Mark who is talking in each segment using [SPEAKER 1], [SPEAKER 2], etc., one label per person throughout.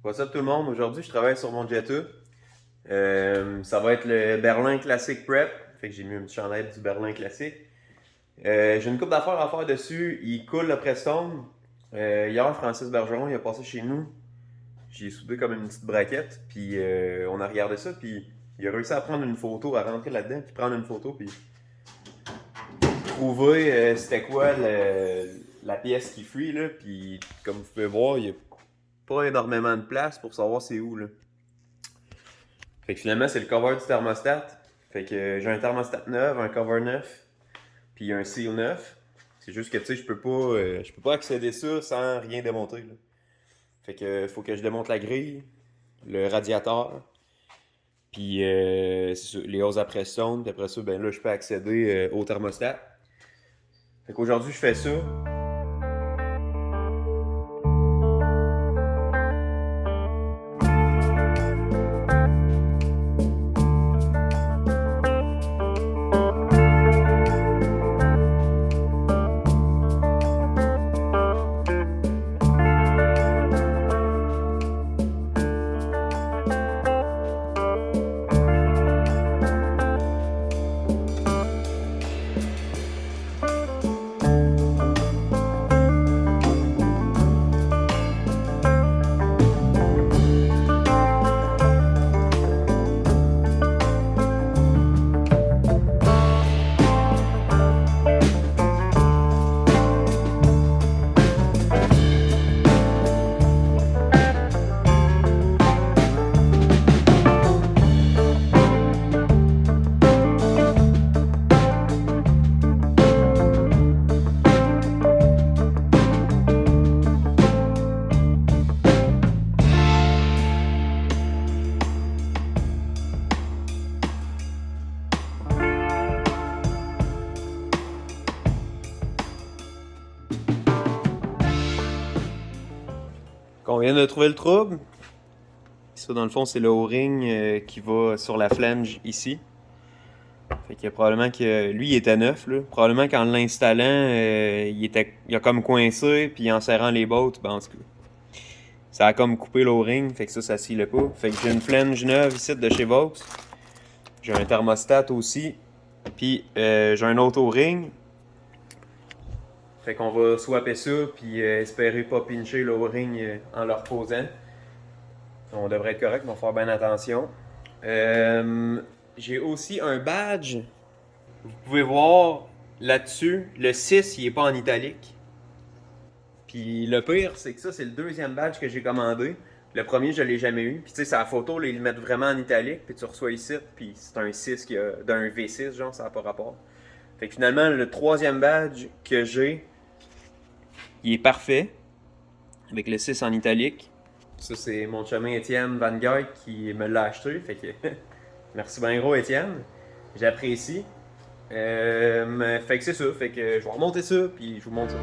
[SPEAKER 1] What's up tout le monde? Aujourd'hui, je travaille sur mon Jetta. Ça va être le Berlin Classic Prep. Fait que j'ai mis un petit chandail du Berlin Classic. J'ai une coupe d'affaires à faire dessus. Il coule le Prestone. Hier, Francis Bergeron, il a passé chez nous. J'ai soudé comme une petite braquette. Puis on a regardé ça. Puis il a réussi à prendre une photo, à rentrer là-dedans. Puis prendre une photo. Puis trouver c'était quoi la pièce qui fuit. Là. Puis comme vous pouvez voir, il y a pas énormément de place pour savoir c'est où là. Fait que finalement c'est le cover du thermostat. Fait que j'ai un thermostat neuf, un cover neuf, puis un seal neuf. C'est juste que tu sais je peux pas accéder ça sans rien démonter là. Fait que faut que je démonte la grille, le radiateur, puis c'est ça, les hoses à pression, puis après ça ben là je peux accéder au thermostat. Fait qu'aujourd'hui je fais ça. On vient de trouver le trouble. Ça, dans le fond, c'est le O-ring qui va sur la flange ici. Fait que probablement que lui, il était neuf. Là. Probablement qu'en l'installant, il a comme coincé, puis en serrant les bottes, ben en tout cas, ça a comme coupé l'O-ring. Fait que ça scellait pas. Fait que j'ai une flange neuve ici de chez Vaux. J'ai un thermostat aussi. Puis j'ai un autre O-ring. Fait qu'on va swapper ça, puis espérer pas pincher le O-ring en le reposant. On devrait être correct, mais on va faire bien attention. J'ai aussi un badge. Vous pouvez voir là-dessus, le 6, il est pas en italique. Puis le pire, c'est que ça, c'est le deuxième badge que j'ai commandé. Le premier, je l'ai jamais eu. Puis tu sais, c'est la photo, là, ils le mettent vraiment en italique, puis tu reçois ici, puis c'est un 6 d'un V6, genre, ça n'a pas rapport. Fait que finalement, le troisième badge que j'ai, il est parfait, avec le 6 en italique. Ça, c'est mon chemin Étienne Van Guy qui me l'a acheté. Fait que merci bien gros, Étienne. J'apprécie. Fait que c'est ça. Fait que je vais remonter ça, puis je vous montre ça.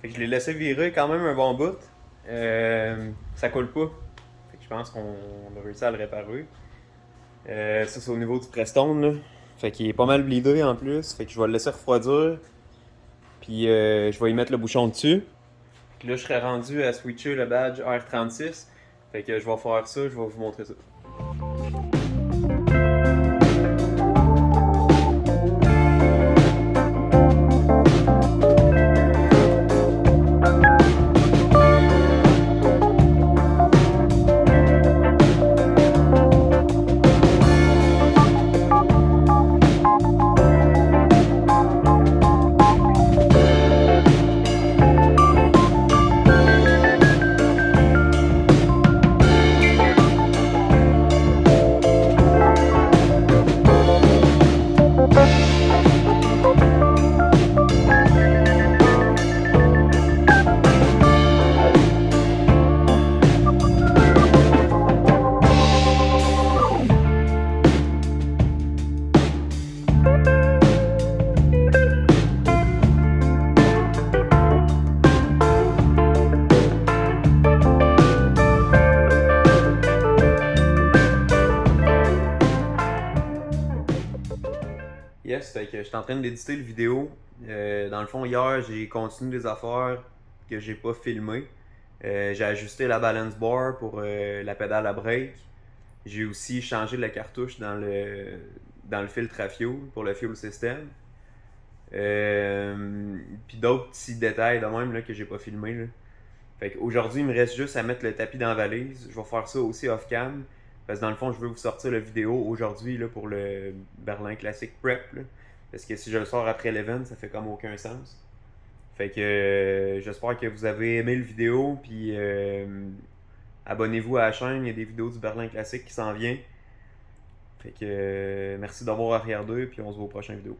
[SPEAKER 1] Fait que je l'ai laissé virer quand même un bon bout. Ça coule pas. Fait que je pense qu'on a réussi à le réparer. Ça, c'est au niveau du Prestone, là. Fait qu'il est pas mal bleedé en plus. Fait que je vais le laisser refroidir. Puis je vais y mettre le bouchon dessus. Puis là, je serais rendu à switcher le badge R36. Fait que je vais faire ça, je vais vous montrer ça. Yes, fait que j'étais en train d'éditer le vidéo. Dans le fond, hier, j'ai continué des affaires que j'ai pas filmées. J'ai ajusté la balance bar pour la pédale à break. J'ai aussi changé la cartouche dans le filtre à fuel pour le fuel system. Puis d'autres petits détails de même là, que j'ai pas filmé. Là. Fait qu'aujourd'hui, il me reste juste à mettre le tapis dans la valise. Je vais faire ça aussi off-cam. Parce que dans le fond, je veux vous sortir la vidéo aujourd'hui là, pour le Berlin Classic Prep. Là. Parce que si je le sors après l'event, ça fait comme aucun sens. Fait que j'espère que vous avez aimé le vidéo. Puis abonnez-vous à la chaîne, il y a des vidéos du Berlin Classic qui s'en vient. Fait que merci d'avoir regardé, puis on se voit aux prochaines vidéos.